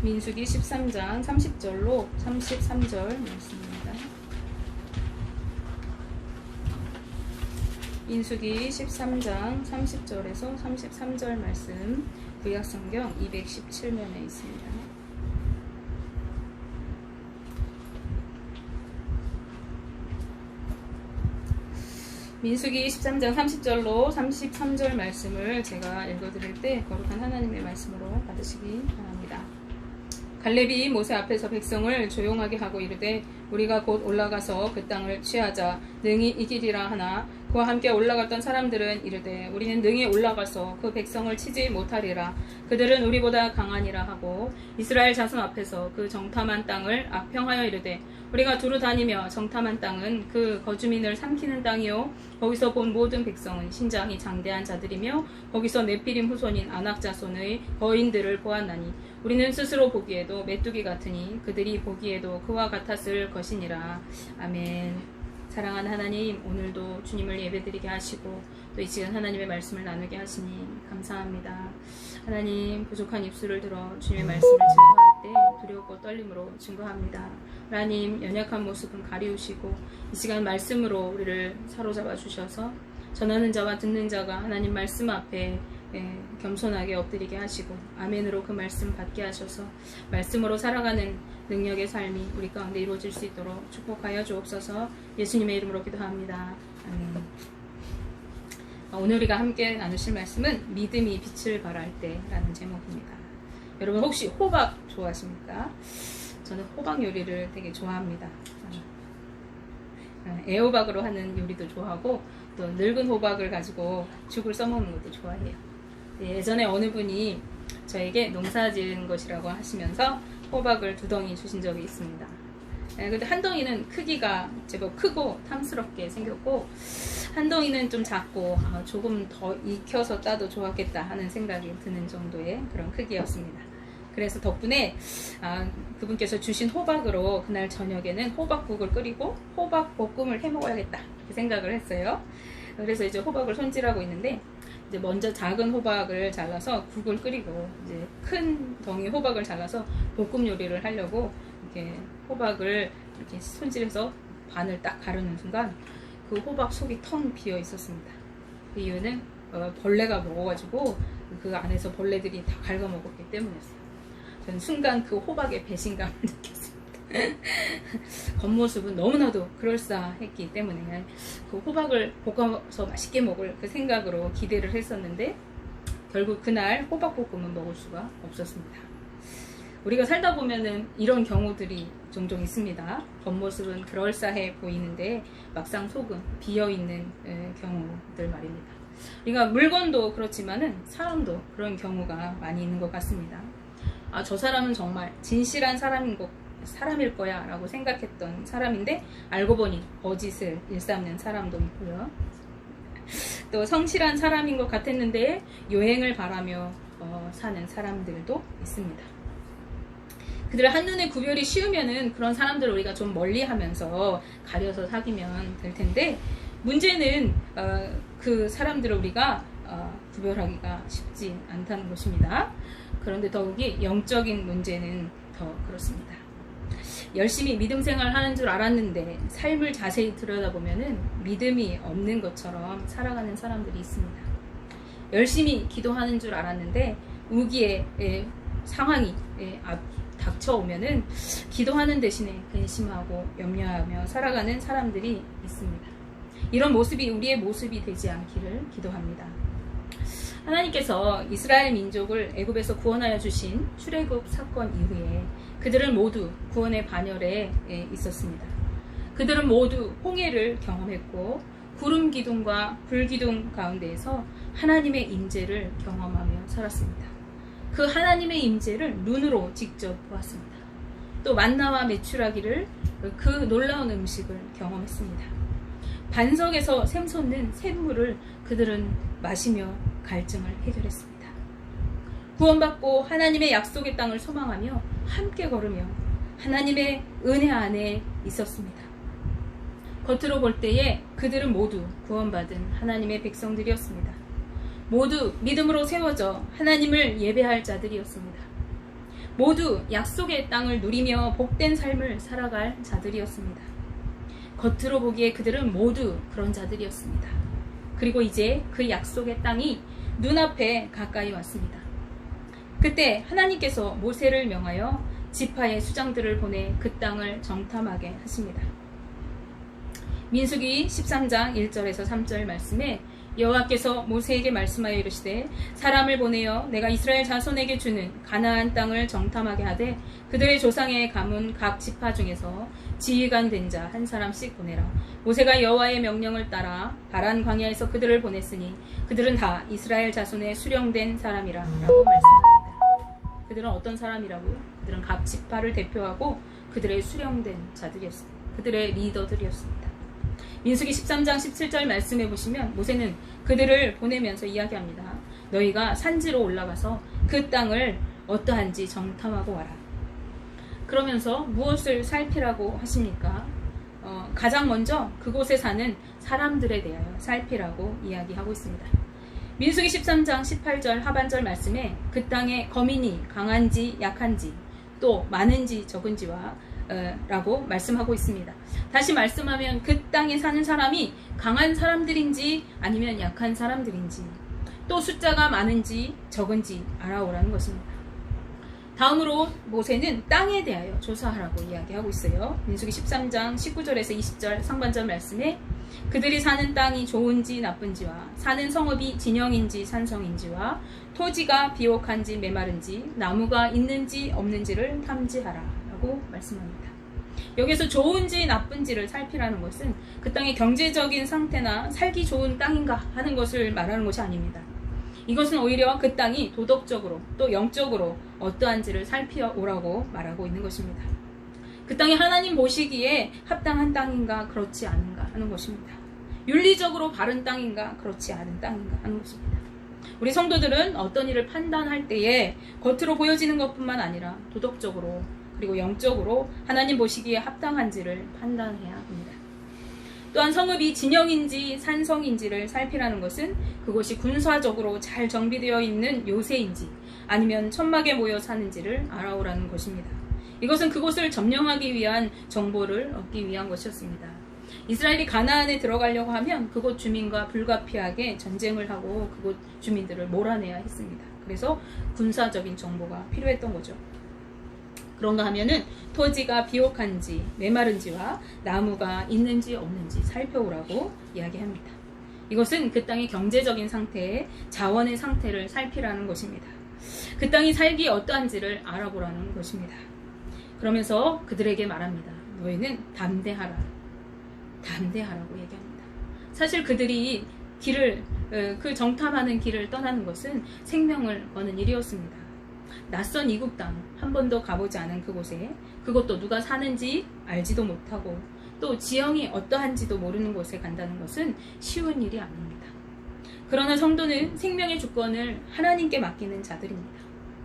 민수기 13장 30절로 33절 말씀입니다. 민수기 13장 30절에서 33절 말씀, 구약성경 217면에 있습니다. 민수기 13장 30절로 33절 말씀을 제가 읽어드릴 때 거룩한 하나님의 말씀으로 받으시기 바랍니다. 갈렙이 모세 앞에서 백성을 조용하게 하고 이르되 우리가 곧 올라가서 그 땅을 취하자 능히 이기리라 하나 그와 함께 올라갔던 사람들은 이르되 우리는 능히 올라가서 그 백성을 치지 못하리라. 그들은 우리보다 강하니라 하고 이스라엘 자손 앞에서 그 정탐한 땅을 악평하여 이르되 우리가 두루 다니며 정탐한 땅은 그 거주민을 삼키는 땅이요 거기서 본 모든 백성은 신장이 장대한 자들이며 거기서 네피림 후손인 아낙 자손의 거인들을 보았나니 우리는 스스로 보기에도 메뚜기 같으니 그들이 보기에도 그와 같았을 것이니라. 아멘. 사랑하는 하나님, 오늘도 주님을 예배드리게 하시고 또 이 시간 하나님의 말씀을 나누게 하시니 감사합니다. 하나님, 부족한 입술을 들어 주님의 말씀을 증거할 때 두렵고 떨림으로 증거합니다. 하나님, 연약한 모습은 가리우시고 이 시간 말씀으로 우리를 사로잡아 주셔서 전하는 자와 듣는 자가 하나님 말씀 앞에 겸손하게 엎드리게 하시고 아멘으로 그 말씀 받게 하셔서 말씀으로 살아가는 능력의 삶이 우리 가운데 이루어질 수 있도록 축복하여 주옵소서. 예수님의 이름으로 기도합니다. 아멘. 오늘 우리가 함께 나누실 말씀은 믿음이 빛을 발할 때라는 제목입니다. 여러분 혹시 호박 좋아하십니까? 저는 호박 요리를 되게 좋아합니다. 애호박으로 하는 요리도 좋아하고 또 늙은 호박을 가지고 죽을 써먹는 것도 좋아해요. 예전에 어느 분이 저에게 농사 지은 것이라고 하시면서 호박을 2덩이 주신 적이 있습니다. 근데 한 덩이는 크기가 제법 크고 탐스럽게 생겼고 한 덩이는 좀 작고 조금 더 익혀서 따도 좋았겠다 하는 생각이 드는 정도의 그런 크기였습니다. 그래서 덕분에 그분께서 주신 호박으로 그날 저녁에는 호박국을 끓이고 호박볶음을 해 먹어야겠다 이렇게 생각을 했어요. 그래서 이제 호박을 손질하고 있는데 이제 먼저 작은 호박을 잘라서 국을 끓이고 이제 큰 덩이 호박을 잘라서 볶음 요리를 하려고 이렇게 호박을 이렇게 손질해서 반을 딱 가르는 순간 그 호박 속이 텅 비어 있었습니다. 그 이유는 벌레가 먹어가지고 그 안에서 벌레들이 다 갉아먹었기 때문이었어요. 저는 순간 그 호박의 배신감을 느꼈습니다. 겉모습은 너무나도 그럴싸했기 때문에 그 호박을 볶아서 맛있게 먹을 그 생각으로 기대를 했었는데 결국 그날 호박볶음은 먹을 수가 없었습니다. 우리가 살다 보면은 이런 경우들이 종종 있습니다. 겉모습은 그럴싸해 보이는데 막상 속은 비어있는 경우들 말입니다. 우리가 물건도 그렇지만은 사람도 그런 경우가 많이 있는 것 같습니다. 저 사람은 정말 진실한 사람일 거야 라고 생각했던 사람인데 알고 보니 거짓을 일삼는 사람도 있고요. 또 성실한 사람인 것 같았는데 요행을 바라며 사는 사람들도 있습니다. 그들 한눈에 구별이 쉬우면은 그런 사람들을 우리가 좀 멀리 하면서 가려서 사귀면 될 텐데 문제는 그 사람들을 우리가 구별하기가 쉽지 않다는 것입니다. 그런데 더욱이 영적인 문제는 더 그렇습니다. 열심히 믿음 생활을 하는 줄 알았는데 삶을 자세히 들여다보면은 믿음이 없는 것처럼 살아가는 사람들이 있습니다. 열심히 기도하는 줄 알았는데 우기의 상황이 닥쳐오면은 기도하는 대신에 근심하고 염려하며 살아가는 사람들이 있습니다. 이런 모습이 우리의 모습이 되지 않기를 기도합니다. 하나님께서 이스라엘 민족을 애굽에서 구원하여 주신 출애굽 사건 이후에 그들은 모두 구원의 반열에 있었습니다. 그들은 모두 홍해를 경험했고 구름 기둥과 불 기둥 가운데에서 하나님의 임재를 경험하며 살았습니다. 그 하나님의 임재를 눈으로 직접 보았습니다. 또 만나와 메추라기를 그 놀라운 음식을 경험했습니다. 반석에서 샘솟는 샘물을 그들은 마시며 갈증을 해결했습니다. 구원받고 하나님의 약속의 땅을 소망하며 함께 걸으며 하나님의 은혜 안에 있었습니다. 겉으로 볼 때에 그들은 모두 구원받은 하나님의 백성들이었습니다. 모두 믿음으로 세워져 하나님을 예배할 자들이었습니다. 모두 약속의 땅을 누리며 복된 삶을 살아갈 자들이었습니다. 겉으로 보기에 그들은 모두 그런 자들이었습니다. 그리고 이제 그 약속의 땅이 눈앞에 가까이 왔습니다. 그때 하나님께서 모세를 명하여 지파의 수장들을 보내 그 땅을 정탐하게 하십니다. 민수기 13장 1절에서 3절 말씀에 여호와께서 모세에게 말씀하여 이르시되 사람을 보내어 내가 이스라엘 자손에게 주는 가나안 땅을 정탐하게 하되 그들의 조상의 가문 각 지파 중에서 지휘관 된 자 한 사람씩 보내라. 모세가 여호와의 명령을 따라 바란 광야에서 그들을 보냈으니 그들은 다 이스라엘 자손의 수령된 사람이라 라고 말씀합니다. 그들은 어떤 사람이라고요? 그들은 각 지파를 대표하고 그들의 수령된 자들이었습니다. 그들의 리더들이었습니다. 민수기 13장 17절 말씀해 보시면 모세는 그들을 보내면서 이야기합니다. 너희가 산지로 올라가서 그 땅을 어떠한지 정탐하고 와라. 그러면서 무엇을 살피라고 하십니까? 가장 먼저 그곳에 사는 사람들에 대하여 살피라고 이야기하고 있습니다. 민수기 13장 18절 하반절 말씀에 그 땅에 거민이 강한지 약한지 또 많은지 적은지와 라고 말씀하고 있습니다. 다시 말씀하면 그 땅에 사는 사람이 강한 사람들인지 아니면 약한 사람들인지 또 숫자가 많은지 적은지 알아오라는 것입니다. 다음으로 모세는 땅에 대하여 조사하라고 이야기하고 있어요. 민수기 13장 19절에서 20절 상반절 말씀에 그들이 사는 땅이 좋은지 나쁜지와 사는 성읍이 진영인지 산성인지와 토지가 비옥한지 메마른지 나무가 있는지 없는지를 탐지하라 라고 말씀합니다. 여기서 좋은지 나쁜지를 살피라는 것은 그 땅의 경제적인 상태나 살기 좋은 땅인가 하는 것을 말하는 것이 아닙니다. 이것은 오히려 그 땅이 도덕적으로 또 영적으로 어떠한지를 살펴오라고 말하고 있는 것입니다. 그 땅이 하나님 보시기에 합당한 땅인가 그렇지 않은가 하는 것입니다. 윤리적으로 바른 땅인가 그렇지 않은 땅인가 하는 것입니다. 우리 성도들은 어떤 일을 판단할 때에 겉으로 보여지는 것뿐만 아니라 도덕적으로 그리고 영적으로 하나님 보시기에 합당한지를 판단해야 합니다. 또한 성읍이 진영인지 산성인지를 살피라는 것은 그곳이 군사적으로 잘 정비되어 있는 요새인지 아니면 천막에 모여 사는지를 알아오라는 것입니다. 이것은 그곳을 점령하기 위한 정보를 얻기 위한 것이었습니다. 이스라엘이 가나안에 들어가려고 하면 그곳 주민과 불가피하게 전쟁을 하고 그곳 주민들을 몰아내야 했습니다. 그래서 군사적인 정보가 필요했던 거죠. 그런가 하면은 토지가 비옥한지 메마른지와 나무가 있는지 없는지 살펴오라고 이야기합니다. 이것은 그 땅의 경제적인 상태, 자원의 상태를 살피라는 것입니다. 그 땅이 살기 어떠한지를 알아보라는 것입니다. 그러면서 그들에게 말합니다. 너희는 담대하라. 담대하라고 얘기합니다. 사실 그들이 그 정탐하는 길을 떠나는 것은 생명을 거는 일이었습니다. 낯선 이국 땅, 한 번도 가보지 않은 그곳에 그것도 누가 사는지 알지도 못하고 또 지형이 어떠한지도 모르는 곳에 간다는 것은 쉬운 일이 아닙니다. 그러나 성도는 생명의 주권을 하나님께 맡기는 자들입니다.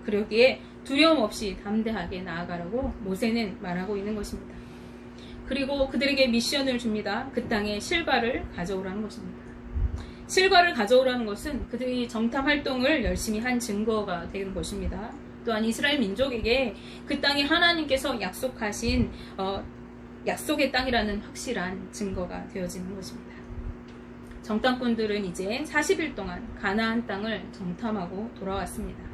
그러기에 두려움 없이 담대하게 나아가라고 모세는 말하고 있는 것입니다. 그리고 그들에게 미션을 줍니다. 그 땅에 실과를 가져오라는 것입니다. 실과를 가져오라는 것은 그들이 정탐 활동을 열심히 한 증거가 되는 것입니다. 또한 이스라엘 민족에게 그 땅이 하나님께서 약속하신 약속의 땅이라는 확실한 증거가 되어지는 것입니다. 정탐꾼들은 이제 40일 동안 가나안 땅을 정탐하고 돌아왔습니다.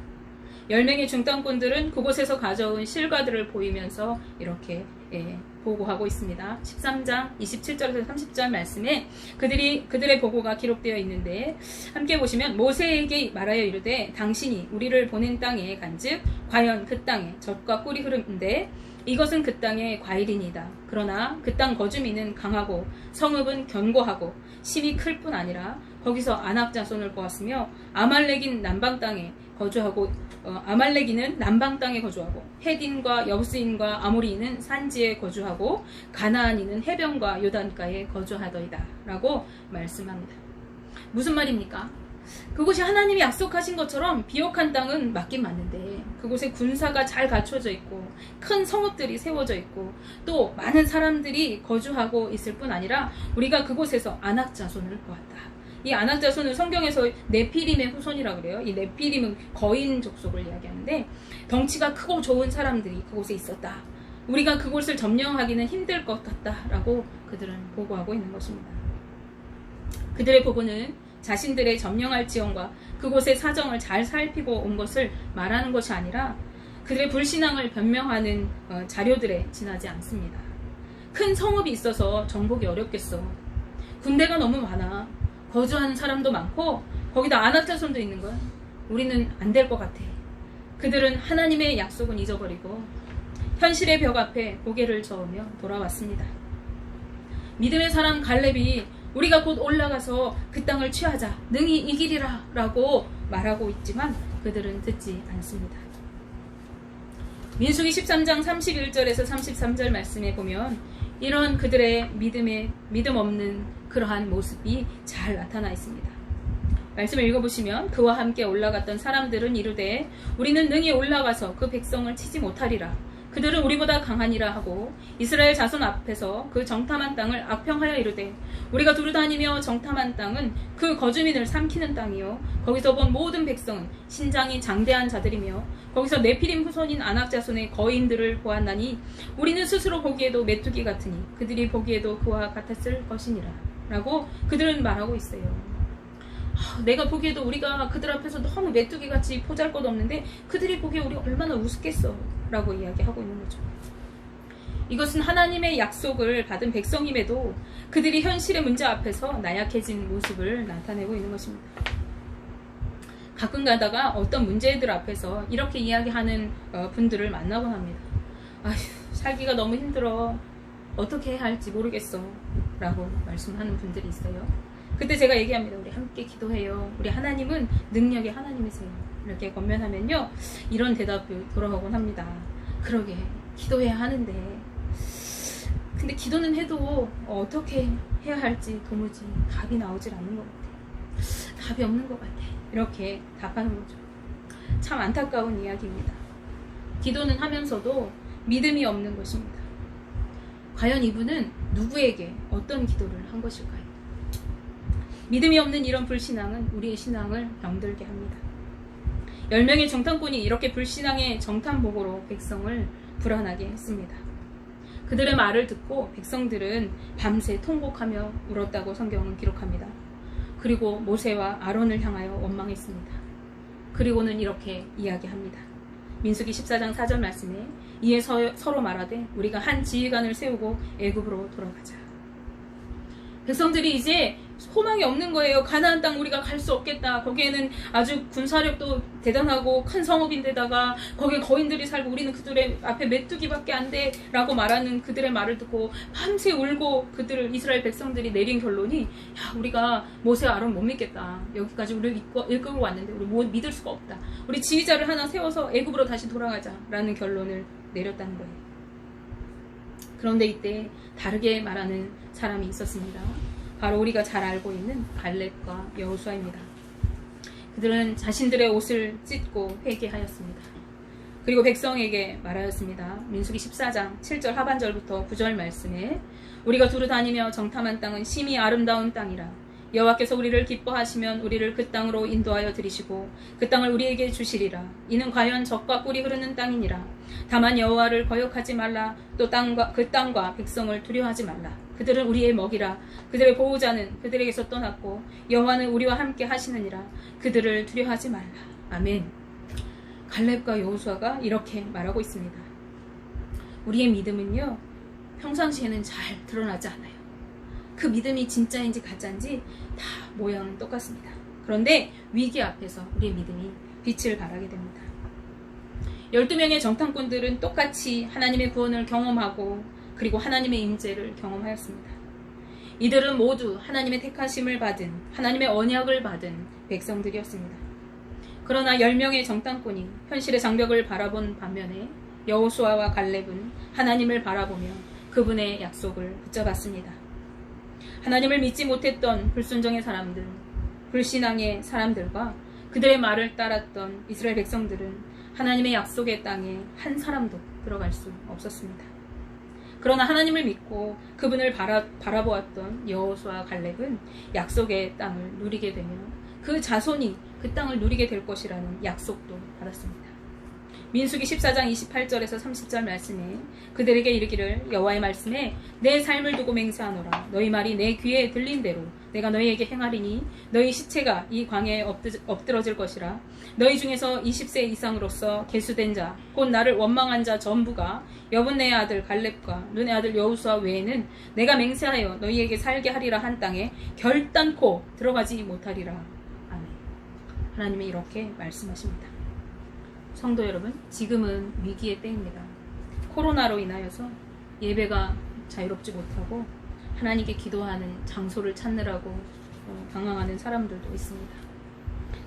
10명의 중탐꾼들은 그곳에서 가져온 실과들을 보이면서 이렇게 보고하고 있습니다. 13장 27절에서 30절 말씀에 그들의 보고가 기록되어 있는데 함께 보시면 모세에게 말하여 이르되 당신이 우리를 보낸 땅에 간즉 과연 그 땅에 젖과 꿀이 흐르는데 이것은 그 땅의 과일이니이다. 그러나 그 땅 거주민은 강하고 성읍은 견고하고 심이 클 뿐 아니라 거기서 아낙 자손을 보았으며 아말렉인 남방 땅에 거주하고 아말렉인은 남방 땅에 거주하고 헤딘과 여부스인과 아모리인은 산지에 거주하고 가나안인은 해변과 요단가에 거주하더이다 라고 말씀합니다. 무슨 말입니까? 그곳이 하나님이 약속하신 것처럼 비옥한 땅은 맞긴 맞는데 그곳에 군사가 잘 갖춰져 있고 큰 성읍들이 세워져 있고 또 많은 사람들이 거주하고 있을 뿐 아니라 우리가 그곳에서 아낙 자손을 보았다. 이 아낙 자손은 성경에서 네피림의 후손이라고 그래요. 이 네피림은 거인 족속을 이야기하는데 덩치가 크고 좋은 사람들이 그곳에 있었다. 우리가 그곳을 점령하기는 힘들 것 같다라고 그들은 보고하고 있는 것입니다. 그들의 보고는 자신들의 점령할 지형과 그곳의 사정을 잘 살피고 온 것을 말하는 것이 아니라 그들의 불신앙을 변명하는 자료들에 지나지 않습니다. 큰 성읍이 있어서 정복이 어렵겠어. 군대가 너무 많아. 거주하는 사람도 많고 거기다 아낙 자손도 있는 거야. 우리는 안 될 것 같아. 그들은 하나님의 약속은 잊어버리고 현실의 벽 앞에 고개를 저으며 돌아왔습니다. 믿음의 사람 갈렙이 우리가 곧 올라가서 그 땅을 취하자, 능히 이기리라 라고 말하고 있지만 그들은 듣지 않습니다. 민수기 13장 31절에서 33절 말씀에 보면 이런 그들의 믿음 없는 그러한 모습이 잘 나타나 있습니다. 말씀을 읽어보시면 그와 함께 올라갔던 사람들은 이르되 우리는 능히 올라가서 그 백성을 치지 못하리라. 그들은 우리보다 강하니라 하고 이스라엘 자손 앞에서 그 정탐한 땅을 악평하여 이르되 우리가 두루다니며 정탐한 땅은 그 거주민을 삼키는 땅이요 거기서 본 모든 백성은 신장이 장대한 자들이며 거기서 네피림 후손인 아낙 자손의 거인들을 보았나니 우리는 스스로 보기에도 메뚜기 같으니 그들이 보기에도 그와 같았을 것이니라 라고 그들은 말하고 있어요. 내가 보기에도 우리가 그들 앞에서 너무 메뚜기같이 보잘것없는데 그들이 보기에 우리 얼마나 우습겠어 라고 이야기하고 있는 거죠. 이것은 하나님의 약속을 받은 백성임에도 그들이 현실의 문제 앞에서 나약해진 모습을 나타내고 있는 것입니다. 가끔 가다가 어떤 문제들 앞에서 이렇게 이야기하는 분들을 만나곤 합니다. 아휴, 살기가 너무 힘들어. 어떻게 해야 할지 모르겠어 라고 말씀하는 분들이 있어요. 그때 제가 얘기합니다. 우리 함께 기도해요. 우리 하나님은 능력의 하나님이세요. 이렇게 권면하면요. 이런 대답이 돌아오곤 합니다. 그러게 기도해야 하는데 근데 기도는 해도 어떻게 해야 할지 도무지 답이 나오질 않는 것 같아. 답이 없는 것 같아. 이렇게 답하는 거죠. 참 안타까운 이야기입니다. 기도는 하면서도 믿음이 없는 것입니다. 과연 이분은 누구에게 어떤 기도를 한 것일까요? 믿음이 없는 이런 불신앙은 우리의 신앙을 병들게 합니다. 10명의 정탐꾼이 이렇게 불신앙의 정탐복으로 백성을 불안하게 했습니다. 그들의 말을 듣고 백성들은 밤새 통곡하며 울었다고 성경은 기록합니다. 그리고 모세와 아론을 향하여 원망했습니다. 그리고는 이렇게 이야기합니다. 민수기 14장 4절 말씀에 이에 서로 말하되 우리가 한 지휘관을 세우고 애굽으로 돌아가자. 백성들이 이제 소망이 없는 거예요. 가나안 땅 우리가 갈 수 없겠다. 거기에는 아주 군사력도 대단하고 큰 성읍인데다가 거기에 거인들이 살고 우리는 그들의 앞에 메뚜기밖에 안 돼 라고 말하는 그들의 말을 듣고 밤새 울고 이스라엘 백성들이 내린 결론이 야, 우리가 모세와 아론 못 믿겠다. 여기까지 우리를 이끌고 왔는데 우리 못 믿을 수가 없다. 우리 지휘자를 하나 세워서 애굽으로 다시 돌아가자 라는 결론을 내렸다는 거예요. 그런데 이때 다르게 말하는 사람이 있었습니다. 바로 우리가 잘 알고 있는 갈렙과 여호수아입니다. 그들은 자신들의 옷을 찢고 회개하였습니다. 그리고 백성에게 말하였습니다. 민수기 14장 7절 하반절부터 9절 말씀에 우리가 두루 다니며 정탐한 땅은 심히 아름다운 땅이라 여호와께서 우리를 기뻐하시면 우리를 그 땅으로 인도하여 들이시고 그 땅을 우리에게 주시리라. 이는 과연 젖과 꿀이 흐르는 땅이니라. 다만 여호와를 거역하지 말라. 또 그 땅과 백성을 두려워하지 말라. 그들은 우리의 먹이라. 그들의 보호자는 그들에게서 떠났고 여호와는 우리와 함께 하시느니라. 그들을 두려워하지 말라. 아멘. 갈렙과 여호수아가 이렇게 말하고 있습니다. 우리의 믿음은요, 평상시에는 잘 드러나지 않아요. 그 믿음이 진짜인지 가짜인지 다 모양은 똑같습니다. 그런데 위기 앞에서 우리의 믿음이 빛을 발하게 됩니다. 12명의 정탐꾼들은 똑같이 하나님의 구원을 경험하고 그리고 하나님의 임재를 경험하였습니다. 이들은 모두 하나님의 택하심을 받은 하나님의 언약을 받은 백성들이었습니다. 그러나 10명의 정탐꾼이 현실의 장벽을 바라본 반면에 여호수아와 갈렙은 하나님을 바라보며 그분의 약속을 붙잡았습니다. 하나님을 믿지 못했던 불순종의 사람들, 불신앙의 사람들과 그들의 말을 따랐던 이스라엘 백성들은 하나님의 약속의 땅에 한 사람도 들어갈 수 없었습니다. 그러나 하나님을 믿고 그분을 바라보았던 여호수아 갈렙은 약속의 땅을 누리게 되며 그 자손이 그 땅을 누리게 될 것이라는 약속도 받았습니다. 민수기 14장 28절에서 30절 말씀에 그들에게 이르기를 여호와의 말씀에 내 삶을 두고 맹세하노라. 너희 말이 내 귀에 들린 대로 내가 너희에게 행하리니 너희 시체가 이 광야에 엎드러질 것이라. 너희 중에서 20세 이상으로서 계수된 자 곧 나를 원망한 자 전부가 여분네의 아들 갈렙과 눈의 아들 여호수아 외에는 내가 맹세하여 너희에게 살게 하리라 한 땅에 결단코 들어가지 못하리라. 아멘. 하나님이 이렇게 말씀하십니다. 성도 여러분, 지금은 위기의 때입니다. 코로나로 인하여서 예배가 자유롭지 못하고 하나님께 기도하는 장소를 찾느라고 방황하는 사람들도 있습니다.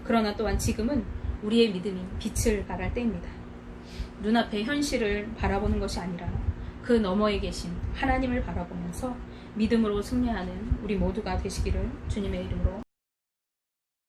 그러나 또한 지금은 우리의 믿음이 빛을 발할 때입니다. 눈앞의 현실을 바라보는 것이 아니라 그 너머에 계신 하나님을 바라보면서 믿음으로 승리하는 우리 모두가 되시기를 주님의 이름으로